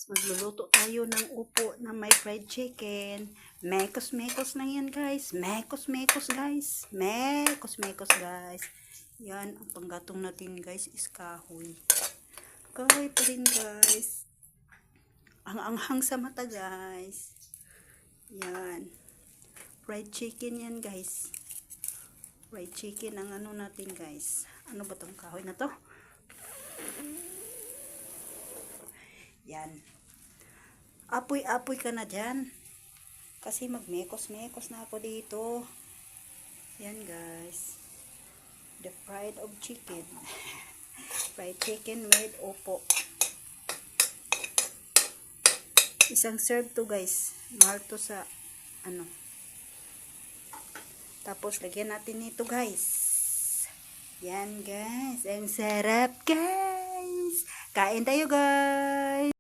Magluluto tayo ng upo na may fried chicken. Mekos-mekos lang yan, guys. Mekos-mekos, guys. Mekos-mekos, guys. Yan, ang panggatong natin, guys, is kahoy. Kahoy pa rin, guys. Ang anghang sa mata, guys. Yan. Fried chicken yan, guys. Fried chicken ang ano natin, guys. Ano ba tong kahoy na to? Yan. Apoy-apoy ka na dyan. Kasi magmekos-mekos na ako dito. Yan, guys. The fried of chicken. Fried chicken with opo. Isang serve to, guys. Mahal to sa ano. Tapos lagyan natin nito, guys. Yan, guys. Ang sarap, guys. Kain tayo, guys.